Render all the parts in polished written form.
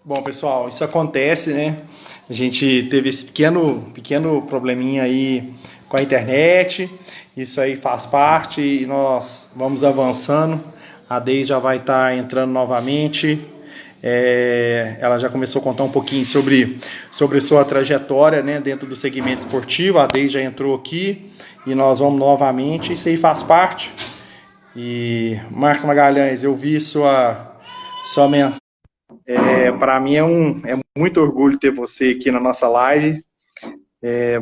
Bom, pessoal, isso acontece, né? A gente teve esse pequeno probleminha aí com a internet. Isso aí faz parte e nós vamos avançando. A Deise já vai estar entrando novamente. Ela já começou a contar um pouquinho sobre sua trajetória, né, dentro do segmento esportivo. A Deise já entrou aqui e nós vamos novamente. Isso aí faz parte. E Marcos Magalhães, eu vi sua mensagem. Para mim é muito orgulho ter você aqui na nossa live.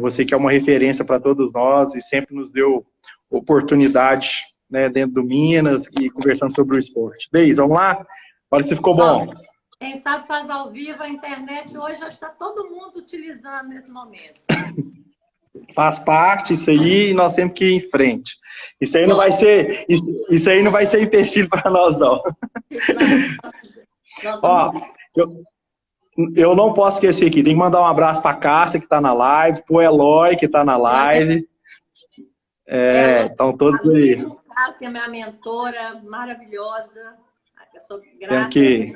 Você que é uma referência para todos nós e sempre nos deu oportunidade, né, dentro do Minas e conversando sobre o esporte. Deise, vamos lá? Olha se ficou bom. Quem sabe faz ao vivo, a internet hoje já está todo mundo utilizando nesse momento. Faz parte isso aí e nós temos que ir em frente. Isso aí não vai ser empecilho para nós, não. Nós Ó, vamos... eu não posso esquecer aqui, tem que mandar um abraço para a Cássia, que está na live, para o Eloy, que está na live. Estão todos aí. Cássia, minha mentora maravilhosa. Eu sou Tenho grata. que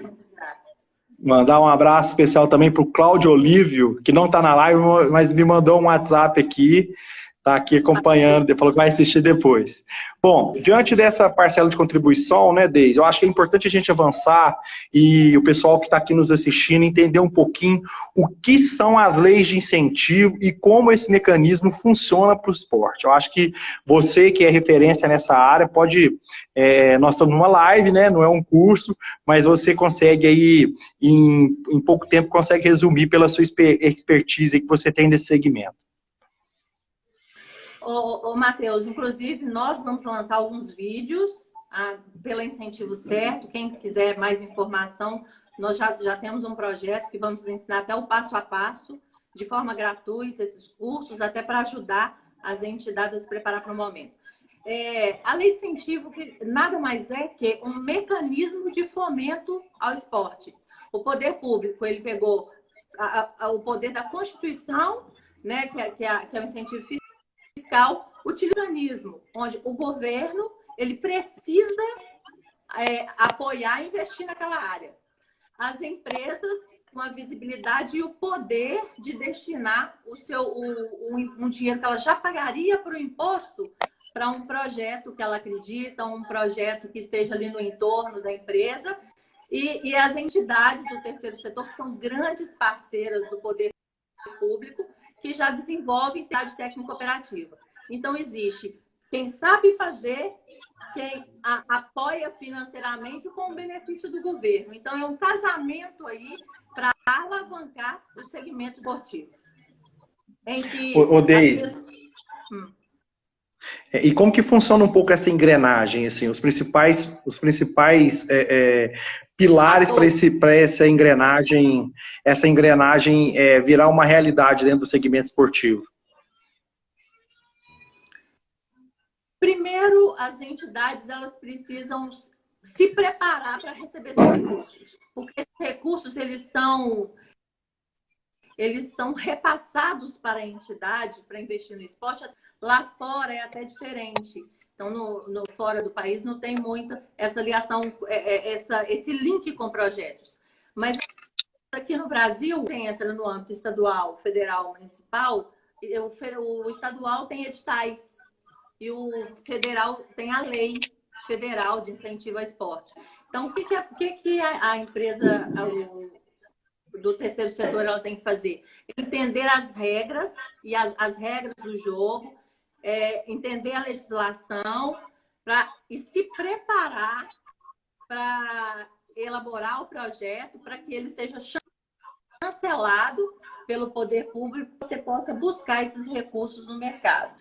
mandar um abraço especial também para o Cláudio Olívio, que não está na live, mas me mandou um WhatsApp aqui, está aqui acompanhando, falou que vai assistir depois. Bom, diante dessa parcela de contribuição, né, Deise, eu acho que é importante a gente avançar e o pessoal que está aqui nos assistindo entender um pouquinho o que são as leis de incentivo e como esse mecanismo funciona para o esporte. Eu acho que você que é referência nessa área pode... nós estamos numa live, né, não é um curso, mas você consegue aí, em pouco tempo, consegue resumir pela sua expertise que você tem nesse segmento. Ô, Matheus, inclusive nós vamos lançar alguns vídeos pelo Incentivo Certo. Quem quiser mais informação, nós já temos um projeto que vamos ensinar até o passo a passo, de forma gratuita, esses cursos, até para ajudar as entidades a se preparar para o momento. A lei de incentivo nada mais é que um mecanismo de fomento ao esporte. O poder público, ele pegou o poder da Constituição, né, que é o incentivo fiscal, utilizanismo, onde o governo ele precisa apoiar e investir naquela área. As empresas com a visibilidade e o poder de destinar um dinheiro que ela já pagaria para o imposto para um projeto que ela acredita, um projeto que esteja ali no entorno da empresa, e as entidades do terceiro setor, que são grandes parceiras do poder público, que já desenvolvem atividade técnico-operativa. Então, existe quem sabe fazer, quem apoia financeiramente com o benefício do governo. Então, é um casamento aí para alavancar o segmento esportivo. Em que E como que funciona um pouco essa engrenagem, assim, os principais pilares para essa engrenagem virar uma realidade dentro do segmento esportivo? Primeiro, as entidades elas precisam se preparar para receber esses recursos, porque esses recursos eles são repassados para a entidade para investir no esporte. Lá fora é até diferente. Então, no fora do país não tem muito essa ligação, esse link com projetos. Mas aqui no Brasil, você entra no âmbito estadual, federal, municipal, o estadual tem editais e o federal tem a lei federal de incentivo ao esporte. Então, o que a empresa do terceiro setor ela tem que fazer? Entender as regras e as regras do jogo, entender a legislação e se preparar para elaborar o projeto para que ele seja chancelado pelo poder público, você possa buscar esses recursos no mercado.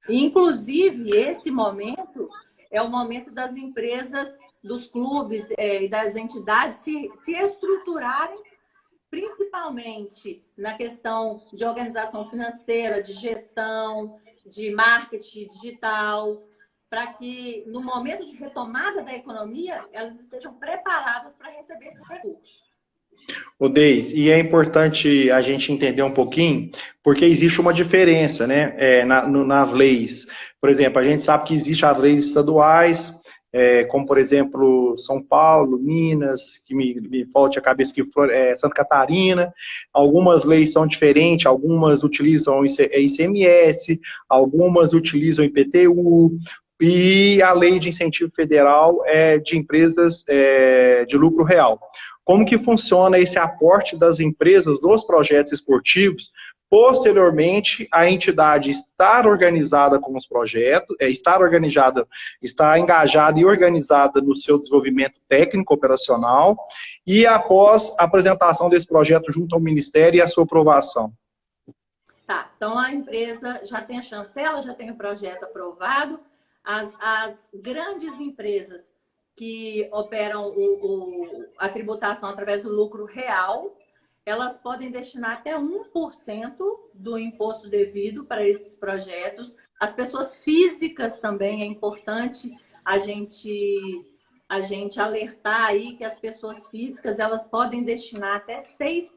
Inclusive, esse momento é o momento das empresas, dos clubes e das entidades se estruturarem, principalmente na questão de organização financeira, de gestão, de marketing digital, para que, no momento de retomada da economia, elas estejam preparadas para receber esse recurso. Deise, e é importante a gente entender um pouquinho, porque existe uma diferença, né, nas leis. Por exemplo, a gente sabe que existem as leis estaduais, como, por exemplo, São Paulo, Minas, que me falte a cabeça que Santa Catarina. Algumas leis são diferentes, algumas utilizam ICMS, algumas utilizam IPTU, e a lei de incentivo federal é de empresas de lucro real. Como que funciona esse aporte das empresas nos projetos esportivos? Posteriormente, a entidade estar organizada com os projetos, estar engajada e organizada no seu desenvolvimento técnico operacional, e após a apresentação desse projeto junto ao Ministério e a sua aprovação. Tá, então a empresa já tem a chancela, já tem o projeto aprovado. As grandes empresas que operam a tributação através do lucro real, elas podem destinar até 1% do imposto devido para esses projetos. As pessoas físicas também é importante a gente alertar aí que as pessoas físicas elas podem destinar até 6%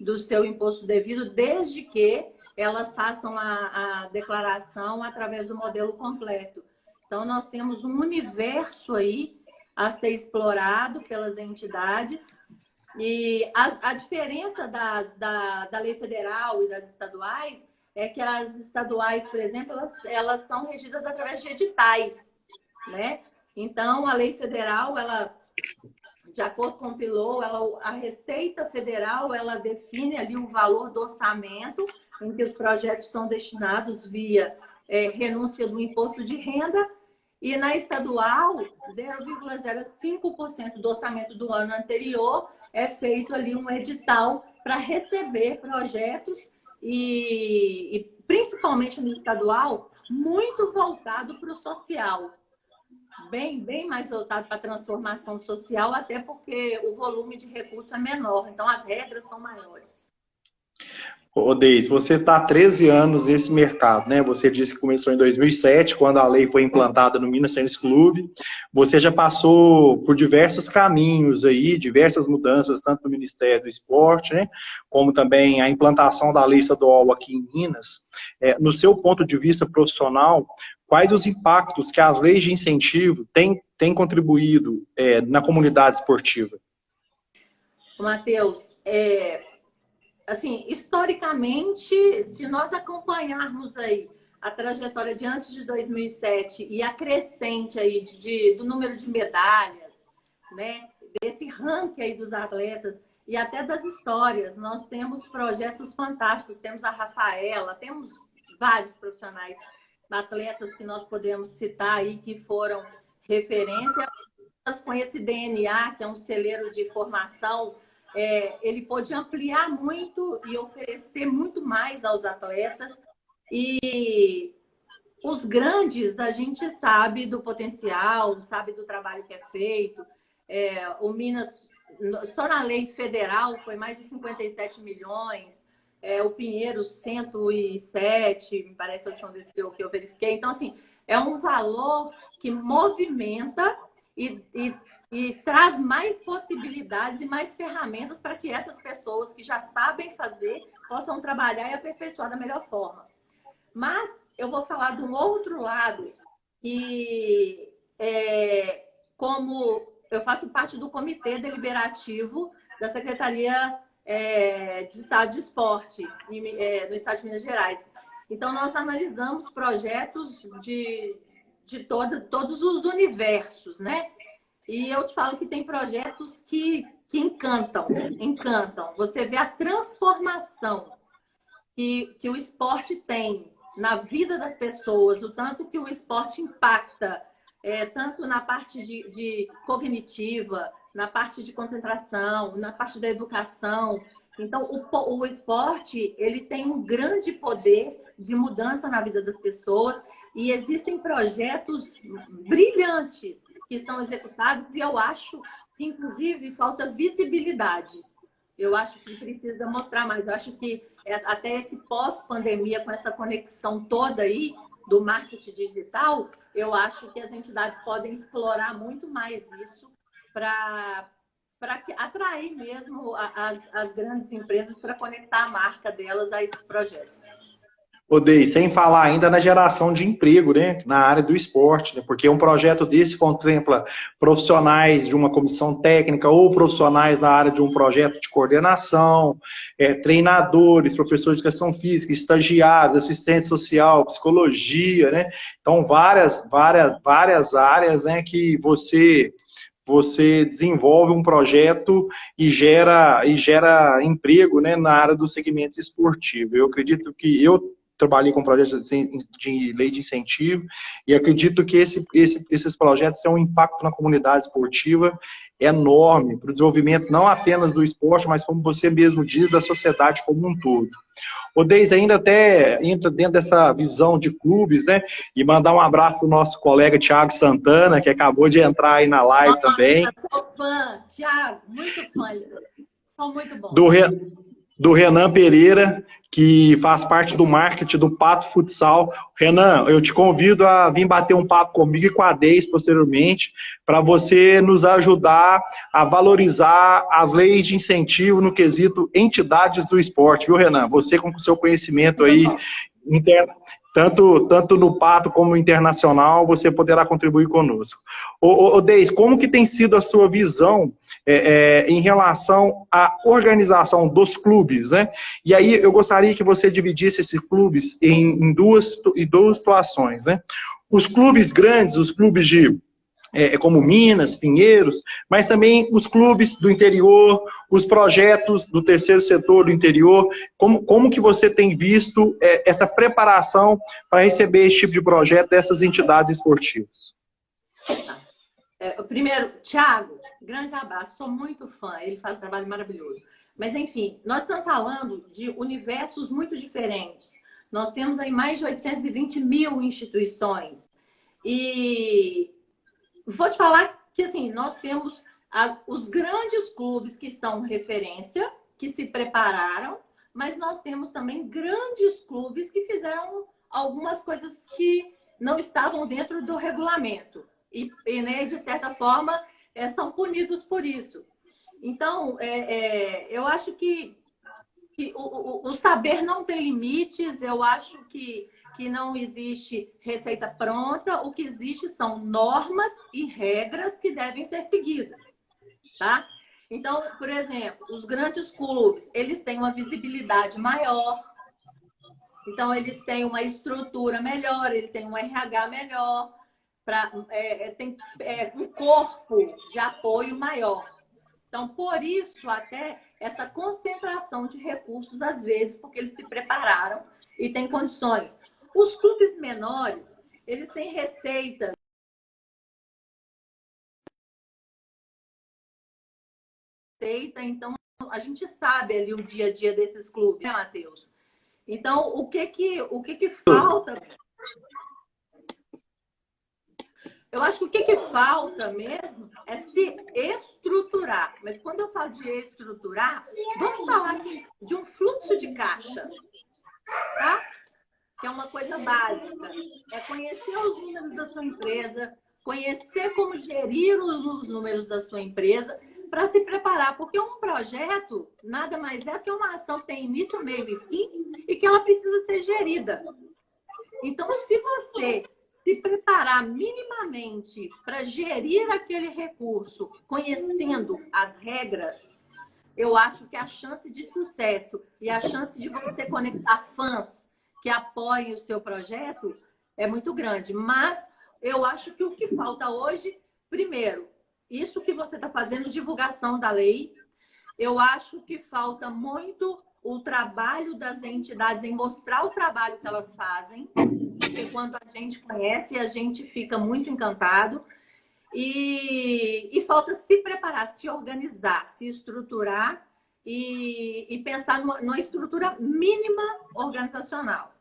do seu imposto devido, desde que elas façam a declaração através do modelo completo. Então, nós temos um universo aí a ser explorado pelas entidades. E a diferença da lei federal e das estaduais é que as estaduais, por exemplo, elas são regidas através de editais, né? Então, a lei federal, ela, de acordo com o PILO, a Receita Federal, ela define ali o valor do orçamento em que os projetos são destinados via renúncia do imposto de renda, e na estadual, 0,05% do orçamento do ano anterior é feito ali um edital para receber projetos e principalmente no estadual, muito voltado para o social. Bem mais voltado para a transformação social, até porque o volume de recurso é menor, então as regras são maiores. Ô, Deise, você está há 13 anos nesse mercado, né? Você disse que começou em 2007, quando a lei foi implantada no Minas Tênis Clube. Você já passou por diversos caminhos aí, diversas mudanças, tanto no Ministério do Esporte, né? Como também a implantação da lei estadual aqui em Minas. No seu ponto de vista profissional, quais os impactos que as leis de incentivo têm contribuído na comunidade esportiva? Matheus, assim, historicamente, se nós acompanharmos aí a trajetória de antes de 2007 e a crescente aí do número de medalhas, né, desse ranking aí dos atletas e até das histórias, nós temos projetos fantásticos, temos a Rafaela, temos vários profissionais, atletas que nós podemos citar aí que foram referência, com esse DNA, que é um celeiro de formação, ele pode ampliar muito e oferecer muito mais aos atletas. E os grandes, a gente sabe do potencial, sabe do trabalho que é feito. O Minas, só na lei federal, foi mais de 57 milhões. O Pinheiro, 107, me parece a última vez que eu verifiquei. Então, assim, é um valor que movimenta e traz mais possibilidades e mais ferramentas para que essas pessoas que já sabem fazer possam trabalhar e aperfeiçoar da melhor forma. Mas eu vou falar de um outro lado, que como eu faço parte do comitê deliberativo da Secretaria de Estado de Esporte no Estado de Minas Gerais. Então, nós analisamos projetos de todos os universos, né? E eu te falo que tem projetos que encantam. Você vê a transformação que o esporte tem na vida das pessoas, o tanto que o esporte impacta, tanto na parte de cognitiva, na parte de concentração, na parte da educação. Então, o esporte ele tem um grande poder de mudança na vida das pessoas e existem projetos brilhantes que são executados e eu acho que, inclusive, falta visibilidade. Eu acho que precisa mostrar mais. Eu acho que até esse pós-pandemia, com essa conexão toda aí do marketing digital, eu acho que as entidades podem explorar muito mais isso para atrair mesmo as grandes empresas para conectar a marca delas a esses projetos. Odei, sem falar ainda na geração de emprego, né, na área do esporte, né, porque um projeto desse contempla profissionais de uma comissão técnica ou profissionais na área de um projeto de coordenação, treinadores, professores de educação física, estagiários, assistente social, psicologia, né, então várias áreas, né, que você desenvolve um projeto e gera emprego, né, na área do segmento esportivo. Eu acredito que eu trabalhei com projetos de lei de incentivo e acredito que esses projetos têm um impacto na comunidade esportiva enorme para o desenvolvimento não apenas do esporte, mas como você mesmo diz, da sociedade como um todo. O Deis ainda até entra dentro dessa visão de clubes, né? E mandar um abraço para o nosso colega Thiago Santana, que acabou de entrar aí na live também. Sou fã, Thiago, muito fã. São muito bons. Do Renan Pereira, que faz parte do marketing do Pato Futsal. Renan, eu te convido a vir bater um papo comigo e com a Deis posteriormente, para você nos ajudar a valorizar as leis de incentivo no quesito entidades do esporte, viu, Renan? Você com o seu conhecimento aí interno, tanto no Pato como internacional, você poderá contribuir conosco. Deis, como que tem sido a sua visão em relação à organização dos clubes, né? E aí eu gostaria que você dividisse esses clubes em duas situações, né? Os clubes grandes, os clubes como Minas, Pinheiros, mas também os clubes do interior, os projetos do terceiro setor do interior, como que você tem visto essa preparação para receber esse tipo de projeto dessas entidades esportivas? Primeiro, Thiago, grande abraço, sou muito fã, ele faz um trabalho maravilhoso. Mas, enfim, nós estamos falando de universos muito diferentes. Nós temos aí mais de 820 mil instituições. E vou te falar que, assim, nós temos os grandes clubes que são referência, que se prepararam, mas nós temos também grandes clubes que fizeram algumas coisas que não estavam dentro do regulamento. E né, de certa forma, são punidos por isso. Então, eu acho que o saber não tem limites, eu acho que não existe receita pronta, o que existe são normas e regras que devem ser seguidas, tá? Então, por exemplo, os grandes clubes, eles têm uma visibilidade maior, então eles têm uma estrutura melhor, eles têm um RH melhor, tem um corpo de apoio maior. Então, por isso, até essa concentração de recursos, às vezes, porque eles se prepararam e têm condições. Os clubes menores, eles têm receitas. Então, a gente sabe ali o dia a dia desses clubes, né, Matheus? Então, o que falta? Eu acho que o que falta mesmo é se estruturar. Mas quando eu falo de estruturar, vamos falar assim, de um fluxo de caixa, tá? Que é uma coisa básica. É conhecer os números da sua empresa, conhecer como gerir os números da sua empresa para se preparar. Porque um projeto nada mais é que uma ação que tem início, meio e fim e que ela precisa ser gerida. Então, se você se preparar minimamente para gerir aquele recurso, conhecendo as regras, eu acho que a chance de sucesso e a chance de você conectar fãs que apoiem o seu projeto é muito grande. Mas eu acho que o que falta hoje, primeiro, isso que você está fazendo, divulgação da lei, eu acho que falta muito o trabalho das entidades em mostrar o trabalho que elas fazem, porque quando a gente conhece, a gente fica muito encantado. E falta se preparar, se organizar, se estruturar e pensar numa estrutura mínima organizacional.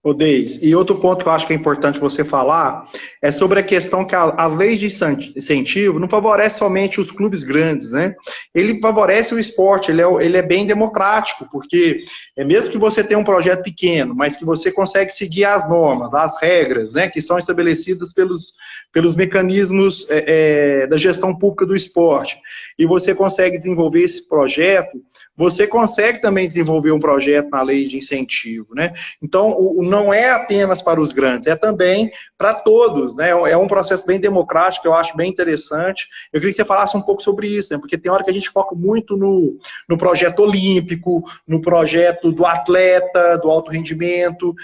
Ô, Deis, e outro ponto que eu acho que é importante você falar é sobre a questão que as leis de incentivo não favorecem somente os clubes grandes, né? Ele favorece o esporte, ele é bem democrático, porque mesmo que você tenha um projeto pequeno, mas que você consegue seguir as normas, as regras, né, que são estabelecidas pelos mecanismos da gestão pública do esporte, e você consegue desenvolver esse projeto, você consegue também desenvolver um projeto na lei de incentivo, né? Então, não é apenas para os grandes, é também para todos, né? É um processo bem democrático, eu acho bem interessante. Eu queria que você falasse um pouco sobre isso, né? Porque tem hora que a gente foca muito no projeto olímpico, no projeto do atleta, do alto rendimento,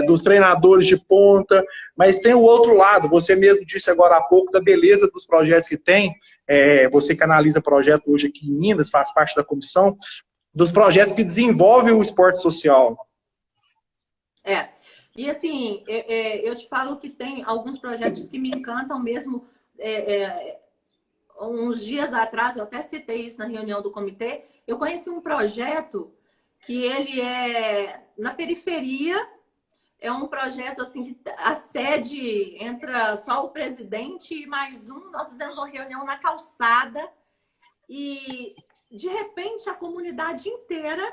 dos treinadores de ponta, mas tem o outro lado, você mesmo disse agora há pouco da beleza dos projetos que tem, você que analisa projeto hoje aqui em Minas, faz parte da comissão, dos projetos que desenvolvem o esporte social. E assim, eu te falo que tem alguns projetos que me encantam mesmo. Uns dias atrás, eu até citei isso na reunião do comitê, eu conheci um projeto que ele é na periferia, é um projeto assim, que a sede entra só o presidente e mais um, nós fizemos uma reunião na calçada e, de repente, a comunidade inteira,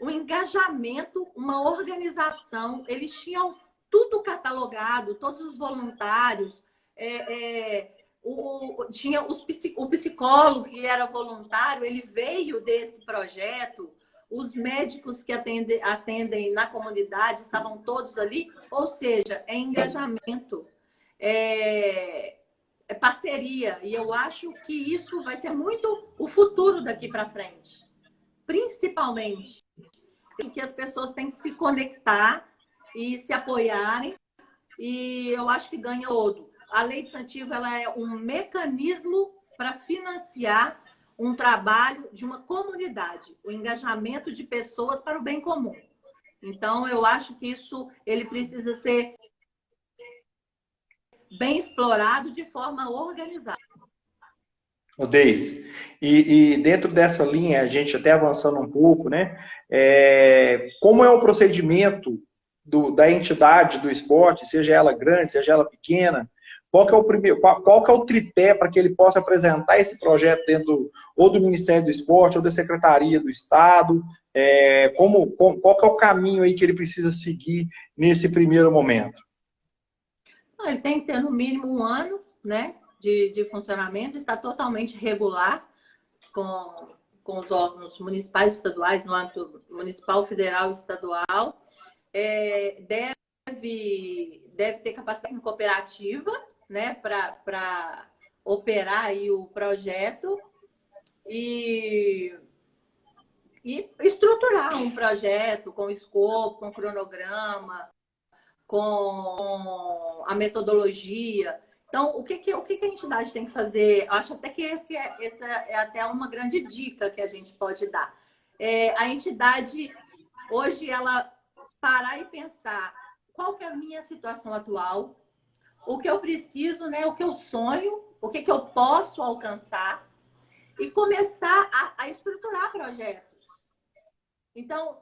o engajamento, uma organização, eles tinham tudo catalogado, todos os voluntários, tinha o psicólogo que era voluntário, ele veio desse projeto, os médicos que atendem na comunidade estavam todos ali, ou seja, é engajamento, é parceria, e eu acho que isso vai ser muito o futuro daqui para frente, principalmente que as pessoas têm que se conectar e se apoiarem, e eu acho que ganha todo. A lei de incentivo, ela é um mecanismo para financiar um trabalho de uma comunidade, o engajamento de pessoas para o bem comum. Então, eu acho que isso ele precisa ser bem explorado de forma organizada. Deis, e dentro dessa linha, a gente até avançando um pouco, né? Como é o procedimento da entidade do esporte, seja ela grande, seja ela pequena, qual que é o tripé para que ele possa apresentar esse projeto dentro ou do Ministério do Esporte ou da Secretaria do Estado? Qual que é o caminho aí que ele precisa seguir nesse primeiro momento? Ele tem que ter no mínimo 1 ano, né, de funcionamento, está totalmente regular com os órgãos municipais e estaduais, no âmbito municipal, federal e estadual. Deve ter capacidade cooperativa, né, para operar aí o projeto e estruturar um projeto com escopo, com cronograma, com a metodologia. Então, o que a entidade tem que fazer? Eu acho até que essa é até uma grande dica que a gente pode dar. A entidade, hoje, ela parar e pensar qual que é a minha situação atual, o que eu preciso, né? O que eu sonho, o que eu posso alcançar e começar a estruturar projetos. Então,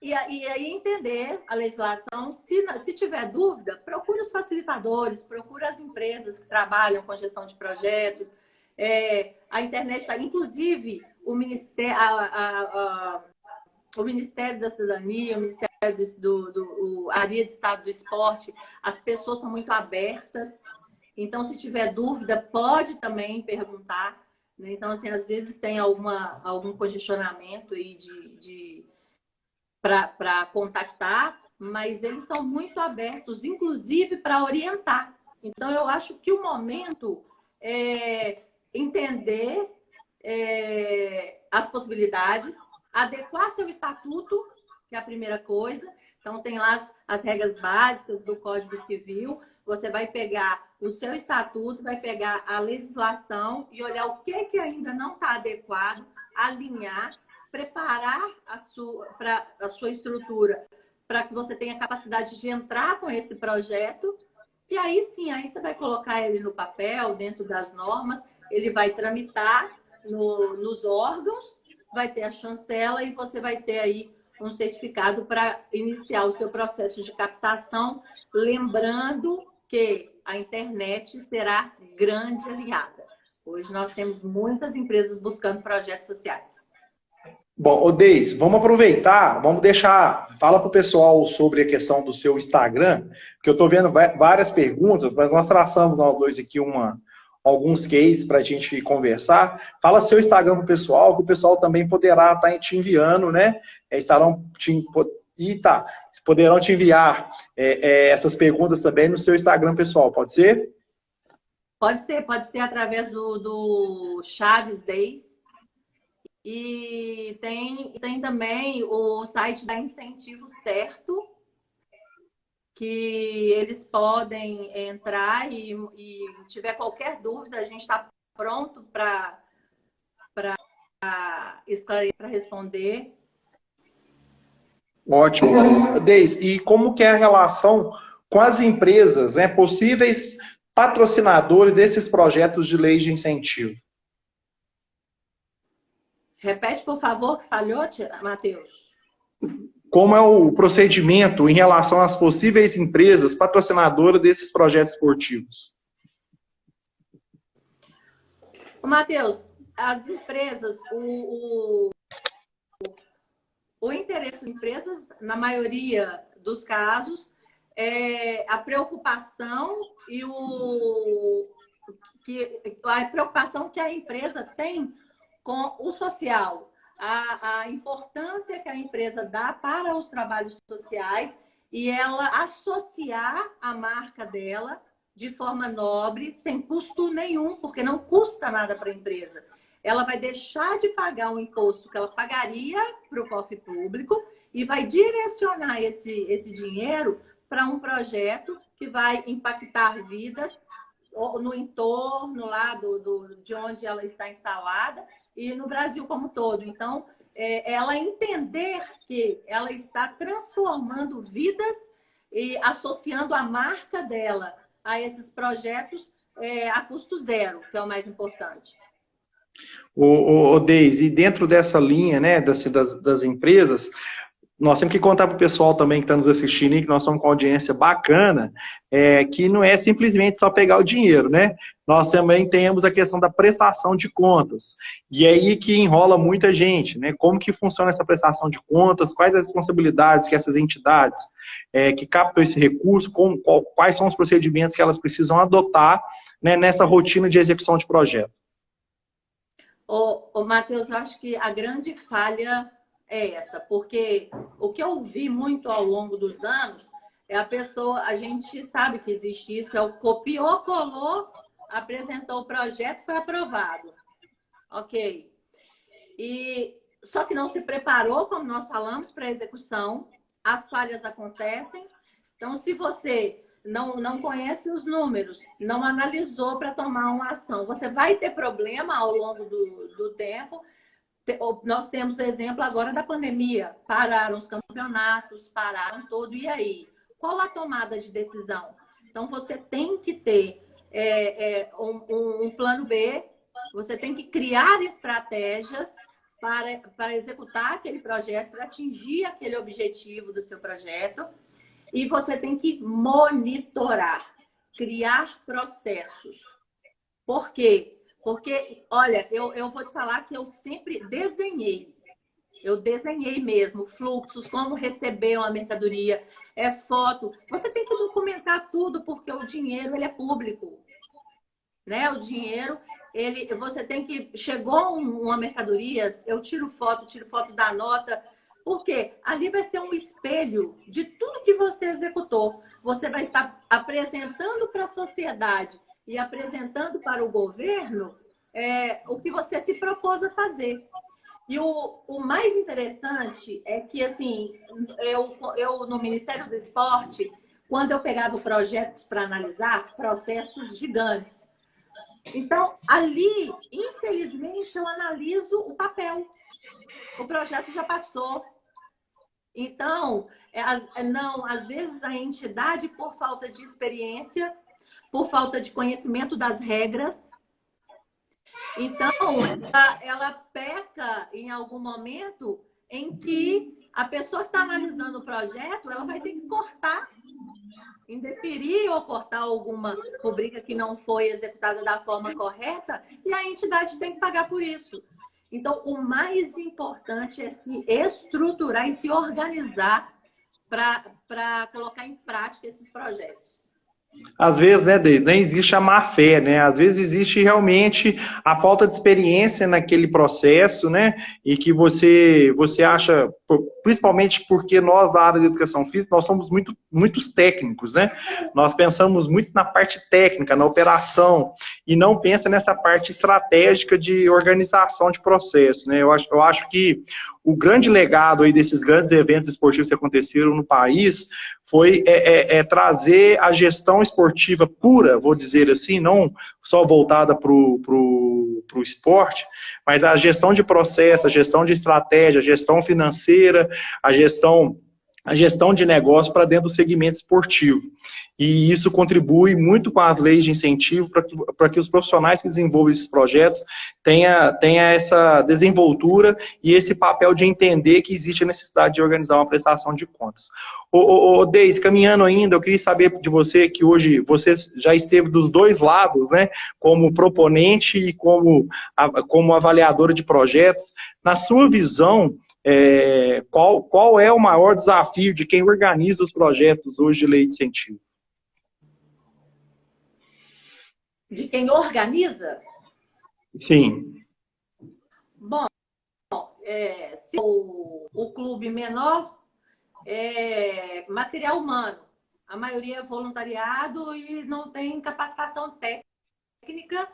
e aí entender a legislação. Se tiver dúvida, procure os facilitadores, procure as empresas que trabalham com gestão de projetos. A internet, inclusive o Ministério da Cidadania, o Ministério a área de Estado do Esporte, as pessoas são muito abertas. Então, se tiver dúvida, pode também perguntar. Né? Então, assim, às vezes tem algum congestionamento aí para contactar, mas eles são muito abertos, inclusive para orientar. Então, eu acho que o momento é entender as possibilidades, adequar seu estatuto, que é a primeira coisa. Então, tem lá as regras básicas do Código Civil. Você vai pegar o seu estatuto, vai pegar a legislação e olhar o que ainda não está adequado, alinhar, preparar a sua estrutura para que você tenha capacidade de entrar com esse projeto. E aí sim, aí você vai colocar ele no papel, dentro das normas, ele vai tramitar nos órgãos, vai ter a chancela e você vai ter aí um certificado para iniciar o seu processo de captação, lembrando que a internet será grande aliada. Hoje nós temos muitas empresas buscando projetos sociais. Bom, ô Deise, vamos aproveitar, vamos deixar, fala para o pessoal sobre a questão do seu Instagram, que eu estou vendo várias perguntas, mas nós traçamos nós dois aqui alguns cases para a gente conversar. Fala seu Instagram para o pessoal, que o pessoal também poderá estar te enviando, né? Poderão te enviar essas perguntas também no seu Instagram pessoal, pode ser? Pode ser através do Chaves 10. E tem também o site da Incentivo Certo, que eles podem entrar e tiver qualquer dúvida, a gente está pronto para esclarecer, para responder. Ótimo, Deise. E como que é a relação com as empresas, né, possíveis patrocinadores desses projetos de lei de incentivo? Repete, por favor, que falhou, Matheus. Como é o procedimento em relação às possíveis empresas patrocinadoras desses projetos esportivos? Matheus, as empresas, o interesse das empresas, na maioria dos casos, é a preocupação a preocupação que a empresa tem com o social, a importância que a empresa dá para os trabalhos sociais e ela associar a marca dela de forma nobre, sem custo nenhum, porque não custa nada para a empresa. Ela vai deixar de pagar um imposto que ela pagaria para o cofre público e vai direcionar esse dinheiro para um projeto que vai impactar vidas no entorno lá de onde ela está instalada e no Brasil como todo. Então, ela entender que ela está transformando vidas e associando a marca dela a esses projetos a custo zero, que é o mais importante. Deise, e dentro dessa linha, né, das empresas, nós temos que contar para o pessoal também que está nos assistindo, que nós somos com audiência bacana, que não é simplesmente só pegar o dinheiro, né? Nós também temos a questão da prestação de contas. E é aí que enrola muita gente, né? Como que funciona essa prestação de contas, quais as responsabilidades que essas entidades que captam esse recurso, quais são os procedimentos que elas precisam adotar, né, nessa rotina de execução de projeto. Matheus, eu acho que a grande falha é essa, porque o que eu vi muito ao longo dos anos é a gente sabe que existe isso, copiou, colou, apresentou o projeto, foi aprovado. Ok. Só que não se preparou, como nós falamos, para a execução, as falhas acontecem. Então, se você não conhece os números, não analisou para tomar uma ação, você vai ter problema ao longo do tempo. Nós temos exemplo agora da pandemia. Pararam os campeonatos, pararam tudo. E aí? Qual a tomada de decisão? Então, você tem que ter um plano B, você tem que criar estratégias para executar aquele projeto, para atingir aquele objetivo do seu projeto. E você tem que monitorar, criar processos. Por quê? Porque, olha, eu vou te falar que eu sempre desenhei. Eu desenhei mesmo fluxos, como receber uma mercadoria, foto. Você tem que documentar tudo, porque o dinheiro ele é público. Né? O dinheiro, você tem que... Chegou uma mercadoria, eu tiro foto da nota... Porque ali vai ser um espelho de tudo que você executou. Você vai estar apresentando para a sociedade e apresentando para o governo o que você se propôs a fazer. E o mais interessante é que, assim, eu no Ministério do Esporte, quando eu pegava projetos para analisar, processos gigantes. Então, ali, infelizmente, eu analiso o papel. O projeto já passou. Então, às vezes a entidade, por falta de experiência, por falta de conhecimento das regras, então ela peca em algum momento em que a pessoa que está analisando o projeto, ela vai ter que cortar, indeferir ou cortar alguma rubrica que não foi executada da forma correta, e a entidade tem que pagar por isso. Então, o mais importante é se estruturar e se organizar para colocar em prática esses projetos. Às vezes, né, Deise, nem existe a má fé, né? Às vezes existe realmente a falta de experiência naquele processo, né? E que você acha, principalmente porque nós da área de educação física, nós somos muitos técnicos, né? Nós pensamos muito na parte técnica, na operação, e não pensa nessa parte estratégica de organização de processo, né? Eu acho que o grande legado aí desses grandes eventos esportivos que aconteceram no país foi trazer a gestão esportiva pura, vou dizer assim, não só voltada para o esporte, mas a gestão de processo, a gestão de estratégia, a gestão financeira, a gestão de negócio para dentro do segmento esportivo. E isso contribui muito com as leis de incentivo para que os profissionais que desenvolvem esses projetos tenha essa desenvoltura e esse papel de entender que existe a necessidade de organizar uma prestação de contas. Deise, caminhando ainda, eu queria saber de você que hoje você já esteve dos dois lados, né, como proponente e como avaliadora de projetos. Na sua visão, qual é o maior desafio de quem organiza os projetos hoje de lei de incentivo? De quem organiza? Sim. Bom, se o clube menor é material humano, a maioria é voluntariado e não tem capacitação técnica,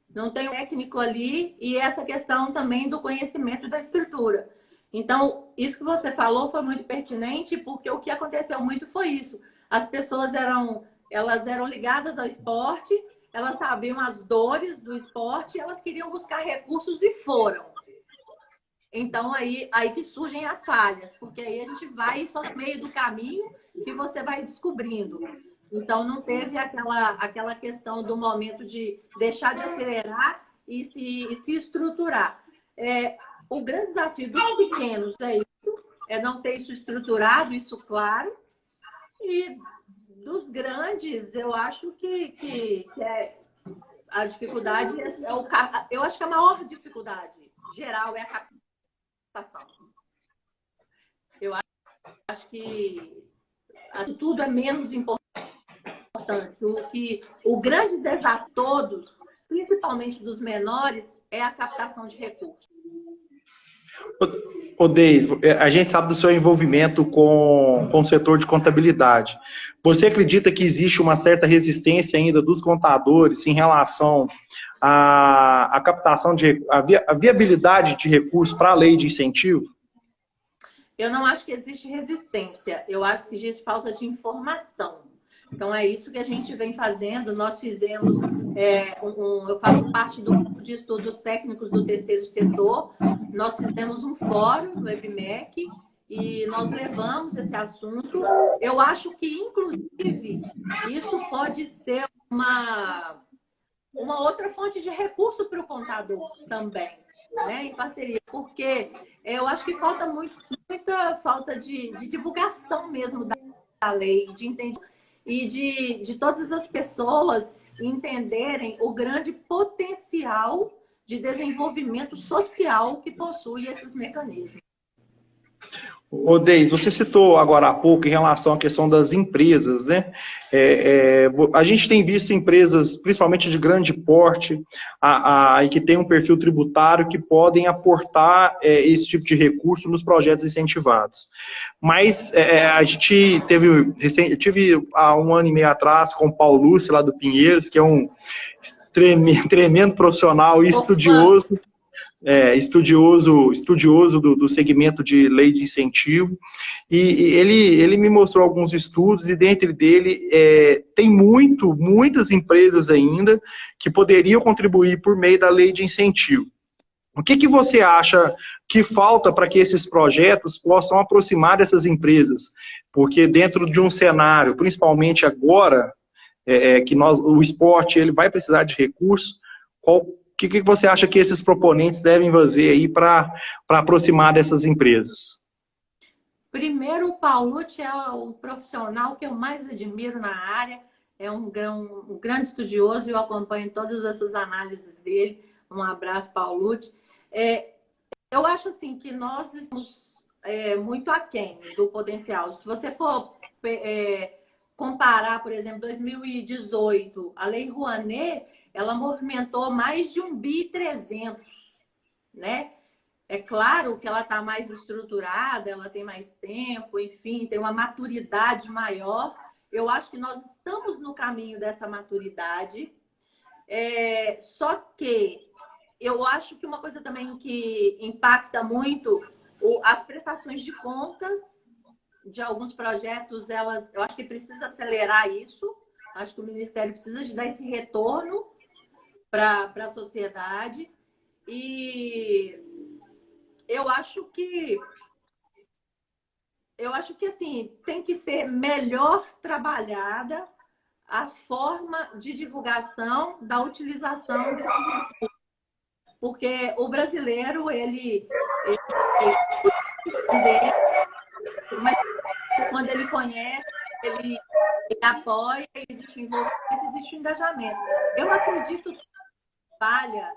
não tem técnico ali, e essa questão também do conhecimento da estrutura. Então, isso que você falou foi muito pertinente, porque o que aconteceu muito foi isso. As pessoas eram ligadas ao esporte, elas sabiam as dores do esporte, elas queriam buscar recursos e foram. Então, aí que surgem as falhas, porque aí a gente vai só no meio do caminho que você vai descobrindo. Então, não teve aquela questão do momento de deixar de acelerar e se estruturar. O grande desafio dos pequenos é isso, é não ter isso estruturado, isso claro, e dos grandes, eu acho que a dificuldade eu acho que a maior dificuldade geral é a captação. Eu acho que tudo é menos importante. O grande desafio de todos, principalmente dos menores, é a captação de recursos. Deise, a gente sabe do seu envolvimento com o setor de contabilidade. Você acredita que existe uma certa resistência ainda dos contadores em relação à captação a viabilidade de recursos para a lei de incentivo? Eu não acho que existe resistência, eu acho que existe falta de informação. Então, é isso que a gente vem fazendo. Nós fizemos, eu faço parte do grupo de estudos técnicos do terceiro setor. Nós fizemos um fórum no EBMEC e nós levamos esse assunto. Eu acho que, inclusive, isso pode ser uma outra fonte de recurso para o contador também, né, em parceria, porque eu acho que falta muita falta de divulgação mesmo da lei, de entendimento. E de todas as pessoas entenderem o grande potencial de desenvolvimento social que possui esses mecanismos. Deise, você citou agora há pouco em relação à questão das empresas, né? A gente tem visto empresas, principalmente de grande porte, e que tem um perfil tributário, que podem aportar esse tipo de recurso nos projetos incentivados. Mas a gente tive há 1 ano e meio atrás com o Paulo Lúcio, lá do Pinheiros, que é um tremendo profissional e estudioso. Estudioso do segmento de lei de incentivo, e ele me mostrou alguns estudos, e dentro dele tem muitas empresas ainda que poderiam contribuir por meio da lei de incentivo. O que você acha que falta para que esses projetos possam aproximar dessas empresas? Porque dentro de um cenário, principalmente agora, que o esporte ele vai precisar de recursos, que você acha que esses proponentes devem fazer aí para aproximar dessas empresas? Primeiro, o Paulucci é o profissional que eu mais admiro na área, é um grande estudioso e eu acompanho todas essas análises dele. Um abraço, Paulucci. Eu acho assim que nós estamos muito aquém do potencial. Se você for comparar, por exemplo, 2018, a Lei Rouanet, ela movimentou mais de 1,3 bi, né? É claro que ela está mais estruturada, ela tem mais tempo, enfim, tem uma maturidade maior. Eu acho que nós estamos no caminho dessa maturidade. Só que eu acho que uma coisa também que impacta muito as prestações de contas de alguns projetos, eu acho que precisa acelerar isso. Acho que o Ministério precisa de dar esse retorno para a sociedade. E eu acho que assim, tem que ser melhor trabalhada a forma de divulgação da utilização desses recursos. Porque o brasileiro, ele mas quando ele conhece, ele apoia, existe envolvimento, existe engajamento. Eu acredito que a falha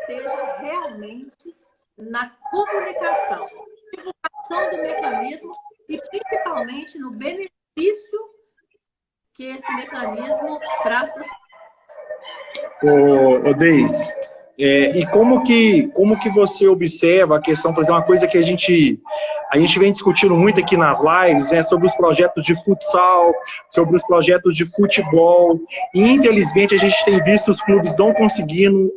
seja realmente na comunicação, divulgação do mecanismo e principalmente no benefício que esse mecanismo traz para Ô Deise, e como que você observa a questão, por exemplo, uma coisa que a gente vem discutindo muito aqui nas lives, sobre os projetos de futsal, sobre os projetos de futebol, e infelizmente a gente tem visto os clubes não conseguindo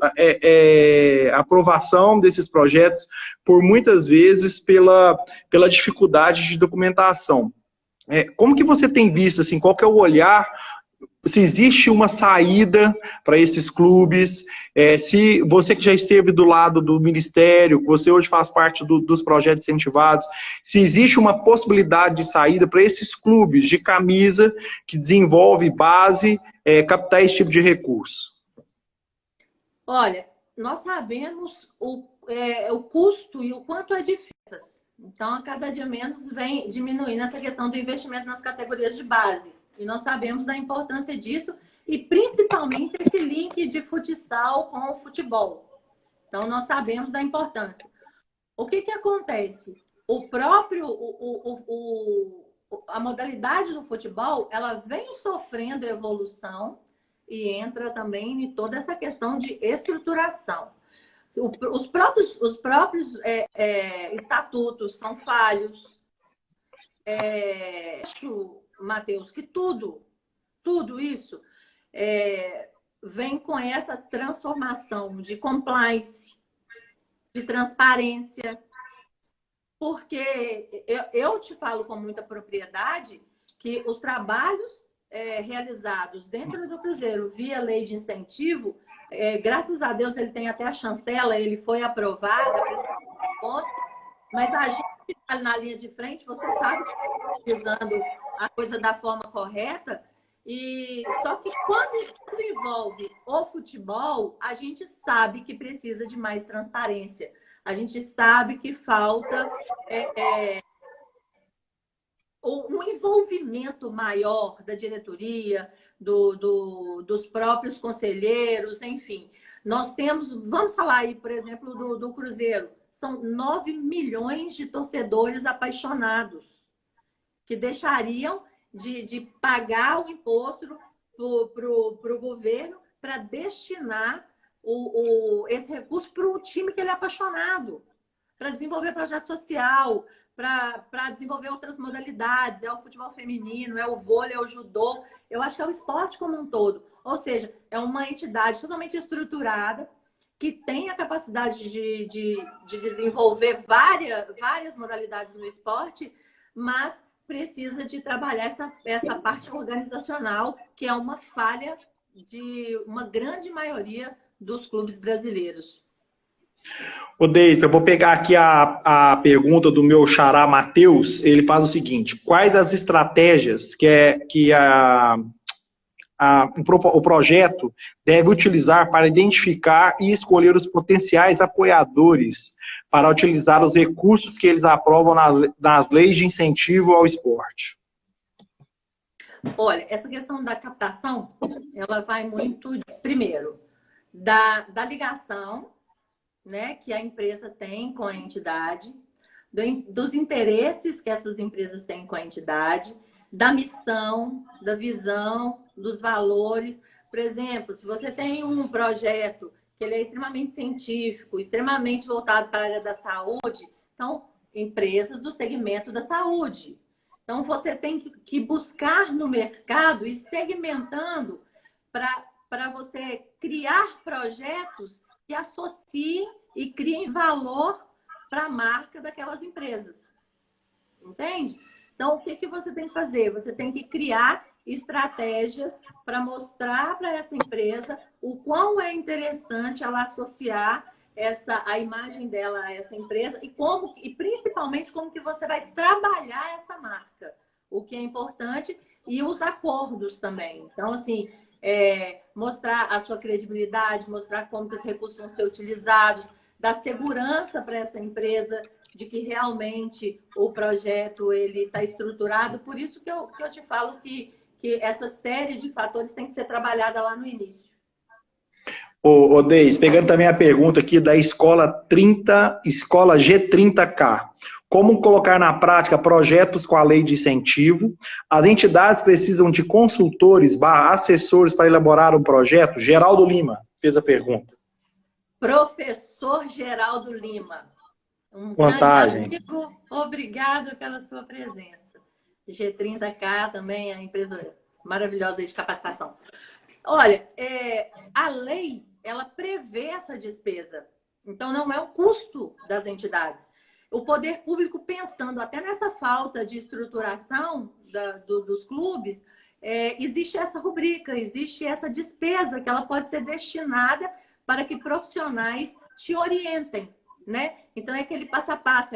aprovação desses projetos, por muitas vezes pela dificuldade de documentação. Como que você tem visto, assim, qual que é o olhar, se existe uma saída para esses clubes, se você que já esteve do lado do Ministério, você hoje faz parte dos projetos incentivados, se existe uma possibilidade de saída para esses clubes de camisa que desenvolve base, captar esse tipo de recurso? Olha, nós sabemos o custo e o quanto é difícil. Então, a cada dia menos vem diminuindo essa questão do investimento nas categorias de base. E nós sabemos da importância disso e principalmente esse link de futsal com o futebol. Então, nós sabemos da importância. O que acontece? A modalidade do futebol, ela vem sofrendo evolução e entra também em toda essa questão de estruturação. Os próprios estatutos são falhos. Acho, Matheus, que tudo isso vem com essa transformação de compliance, de transparência, porque eu te falo com muita propriedade que os trabalhos realizados dentro do Cruzeiro via lei de incentivo, graças a Deus ele tem até a chancela, ele foi aprovado, mas a gente que está na linha de frente, você sabe que está utilizando a coisa da forma correta, e só que quando envolve o futebol, a gente sabe que precisa de mais transparência. A gente sabe que falta um envolvimento maior da diretoria, dos próprios conselheiros, enfim. Nós temos, vamos falar aí, por exemplo, do Cruzeiro, são 9 milhões de torcedores apaixonados que deixariam de pagar o imposto para o governo para destinar esse recurso para o time que ele é apaixonado, para desenvolver projeto social, para desenvolver outras modalidades, o futebol feminino, o vôlei, o judô. Eu acho que é o esporte como um todo. Ou seja, é uma entidade totalmente estruturada que tem a capacidade de desenvolver várias modalidades no esporte, mas precisa de trabalhar essa parte organizacional, que é uma falha de uma grande maioria dos clubes brasileiros. Ô Deita, eu vou pegar aqui a pergunta do meu xará Matheus. Ele faz o seguinte: quais as estratégias que o projeto deve utilizar para identificar e escolher os potenciais apoiadores para utilizar os recursos que eles aprovam nas leis de incentivo ao esporte? Olha, essa questão da captação, ela vai muito, primeiro, da ligação, né, que a empresa tem com a entidade, dos interesses que essas empresas têm com a entidade, da missão, da visão, dos valores. Por exemplo, se você tem um projeto que ele é extremamente científico, extremamente voltado para a área da saúde, então, empresas do segmento da saúde. Então, você tem que buscar no mercado e segmentando para você criar projetos que associem e criem valor para a marca daquelas empresas. Entende? Então, o que você tem que fazer? Você tem que criar estratégias para mostrar para essa empresa o quão é interessante ela associar a imagem dela a essa empresa e principalmente como que você vai trabalhar essa marca, o que é importante, e os acordos também. Então, assim, mostrar a sua credibilidade, mostrar como que os recursos vão ser utilizados, dar segurança para essa empresa de que realmente o projeto ele está estruturado. Por isso que eu te falo que essa série de fatores tem que ser trabalhada lá no início. Ô Deis, pegando também a pergunta aqui da escola G30K. Como colocar na prática projetos com a lei de incentivo? As entidades precisam de consultores / assessores para elaborar um projeto? Geraldo Lima fez a pergunta. Professor Geraldo Lima, um Vantagem. grande amigo, obrigado pela sua presença. G30K também é uma empresa maravilhosa de capacitação. Olha, a lei, ela prevê essa despesa. Então, não é um custo das entidades. O poder público, pensando até nessa falta de estruturação dos clubes, existe essa rubrica, existe essa despesa que ela pode ser destinada para que profissionais te orientem, né? Então, é aquele passo a passo,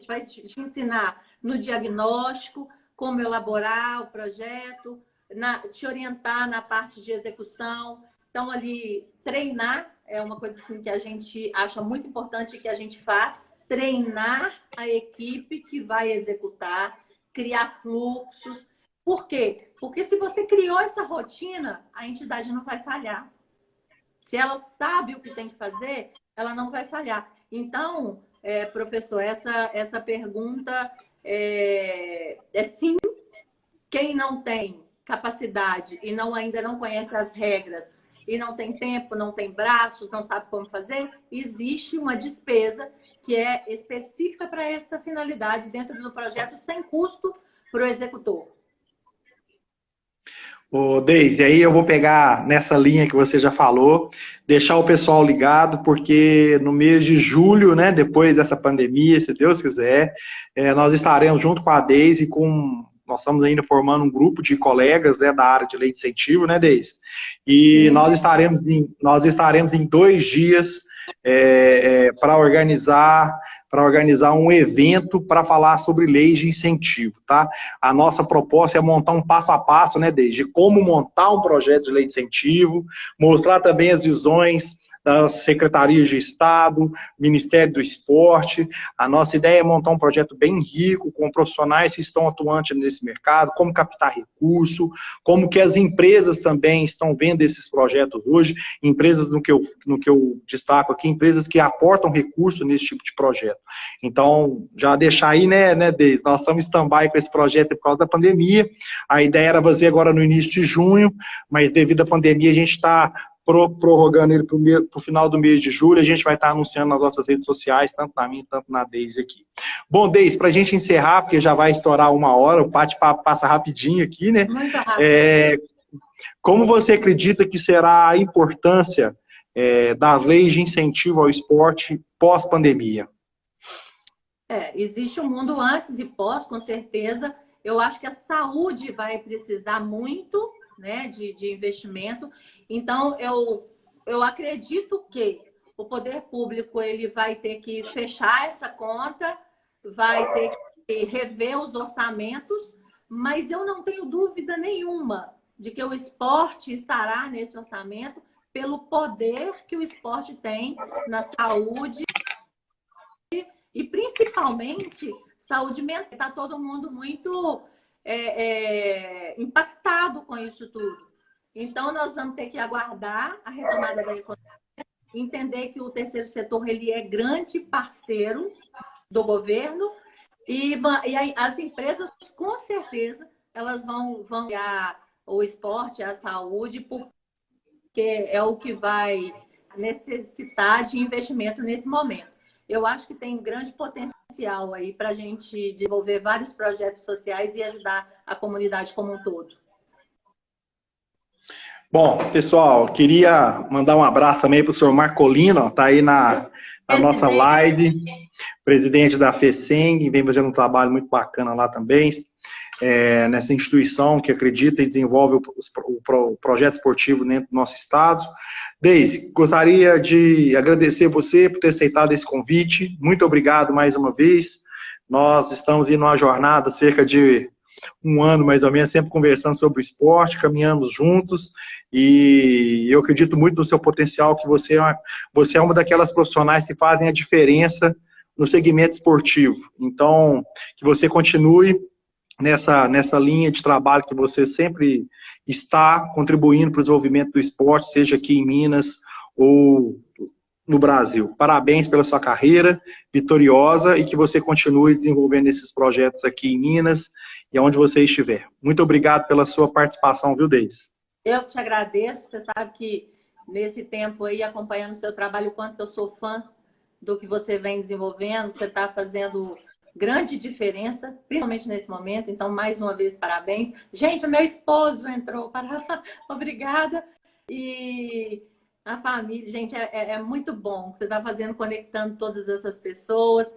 vai te ensinar no diagnóstico, como elaborar o projeto, te orientar na parte de execução. Então, ali, treinar é uma coisa assim, que a gente acha muito importante que a gente faz, treinar a equipe que vai executar, criar fluxos. Por quê? Porque se você criou essa rotina, a entidade não vai falhar. Se ela sabe o que tem que fazer, ela não vai falhar. Então, professor, essa pergunta sim. Quem não tem capacidade e ainda não conhece as regras e não tem tempo, não tem braços, não sabe como fazer, existe uma despesa que é específica para essa finalidade dentro do projeto, sem custo para o executor. Ô, Deise, aí eu vou pegar nessa linha que você já falou, deixar o pessoal ligado, porque no mês de julho, né, depois dessa pandemia, se Deus quiser, nós estaremos junto com a Deise, nós estamos ainda formando um grupo de colegas, né, da área de lei de incentivo, né, Deise? E nós estaremos em 2 dias para organizar um evento para falar sobre leis de incentivo, tá? A nossa proposta é montar um passo a passo, né, desde como montar um projeto de lei de incentivo, mostrar também as visões das secretarias de Estado, Ministério do Esporte. A nossa ideia é montar um projeto bem rico, com profissionais que estão atuantes nesse mercado, como captar recurso, como que as empresas também estão vendo esses projetos hoje, empresas no que eu destaco aqui, empresas que aportam recurso nesse tipo de projeto. Então, já deixar aí, né, Deise, nós estamos em stand-by com esse projeto por causa da pandemia. A ideia era fazer agora no início de junho, mas devido à pandemia a gente está prorrogando ele para o final do mês de julho. A gente vai estar anunciando nas nossas redes sociais, tanto na minha, tanto na Deise aqui. Bom, Deise, para a gente encerrar, porque já vai estourar 1 hora, o bate-papo passa rapidinho aqui, né? Muito rápido. Como você acredita que será a importância das leis de incentivo ao esporte pós-pandemia? Existe um mundo antes e pós, com certeza. Eu acho que a saúde vai precisar muito, né, de investimento. Então, eu acredito que o poder público ele vai ter que fechar essa conta, vai ter que rever os orçamentos, mas eu não tenho dúvida nenhuma de que o esporte estará nesse orçamento pelo poder que o esporte tem na saúde e principalmente saúde mental. Está todo mundo muito impactado com isso tudo. Então, nós vamos ter que aguardar a retomada da economia, entender que o terceiro setor ele é grande parceiro do governo e as empresas, com certeza, elas vão ganhar o esporte, a saúde, porque é o que vai necessitar de investimento nesse momento. Eu acho que tem grande potencial aí para a gente desenvolver vários projetos sociais e ajudar a comunidade como um todo. Bom, pessoal, queria mandar um abraço também para o senhor Marcolino, está aí na nossa live, presidente da FECENG, vem fazendo um trabalho muito bacana lá também, nessa instituição que acredita e desenvolve o projeto esportivo dentro do nosso estado. Deise, gostaria de agradecer você por ter aceitado esse convite, muito obrigado mais uma vez. Nós estamos indo numa jornada cerca de um ano, mais ou menos, sempre conversando sobre o esporte, caminhamos juntos, e eu acredito muito no seu potencial, que você é uma daquelas profissionais que fazem a diferença no segmento esportivo. Então, que você continue nessa linha de trabalho que você sempre está contribuindo para o desenvolvimento do esporte, seja aqui em Minas ou no Brasil. Parabéns pela sua carreira vitoriosa e que você continue desenvolvendo esses projetos aqui em Minas e onde você estiver. Muito obrigado pela sua participação, viu, Deise? Eu te agradeço. Você sabe que nesse tempo aí, acompanhando o seu trabalho, o quanto eu sou fã do que você vem desenvolvendo, você está fazendo grande diferença, principalmente nesse momento. Então, mais uma vez, parabéns. Gente, o meu esposo entrou. Obrigada. E a família, gente, é muito bom o que você está fazendo, conectando todas essas pessoas.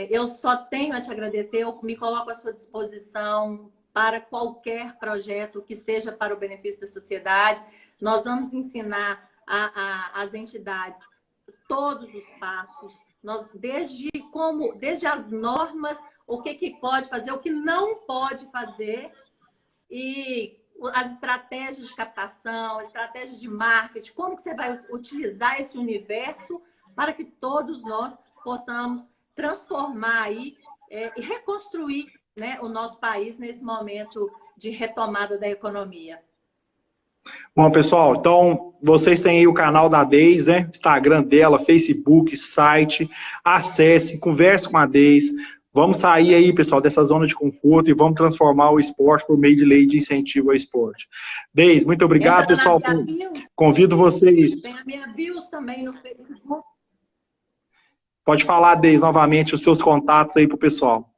Eu só tenho a te agradecer, eu me coloco à sua disposição para qualquer projeto que seja para o benefício da sociedade. Nós vamos ensinar às entidades todos os passos, desde as normas, o que pode fazer, o que não pode fazer, e as estratégias de captação, estratégias de marketing, como que você vai utilizar esse universo para que todos nós possamos transformar aí e reconstruir, né, o nosso país nesse momento de retomada da economia. Bom, pessoal, então vocês têm aí o canal da Deise, né? Instagram dela, Facebook, site. Acesse, converse com a Deise. Vamos sair aí, pessoal, dessa zona de conforto e vamos transformar o esporte por meio de lei de incentivo ao esporte. Deise, muito obrigado, pessoal. Convido vocês. Tem a minha bios também no Facebook. Pode falar, Deise, novamente, os seus contatos aí para o pessoal.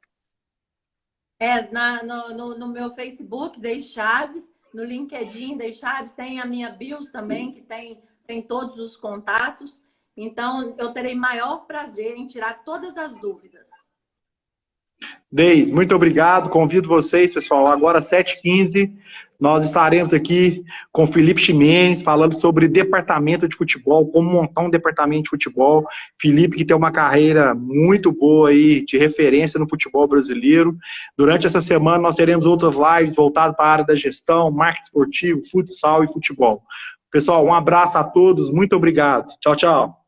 No meu Facebook, Deise Chaves. No LinkedIn, Deise Chaves, tem a minha bios também, que tem todos os contatos. Então, eu terei maior prazer em tirar todas as dúvidas. Deise, muito obrigado. Convido vocês, pessoal, agora às 7h15, nós estaremos aqui com Felipe Ximenes, falando sobre departamento de futebol, como montar um departamento de futebol. Felipe, que tem uma carreira muito boa aí, de referência no futebol brasileiro. Durante essa semana, nós teremos outras lives voltadas para a área da gestão, marketing esportivo, futsal e futebol. Pessoal, um abraço a todos, muito obrigado. Tchau, tchau.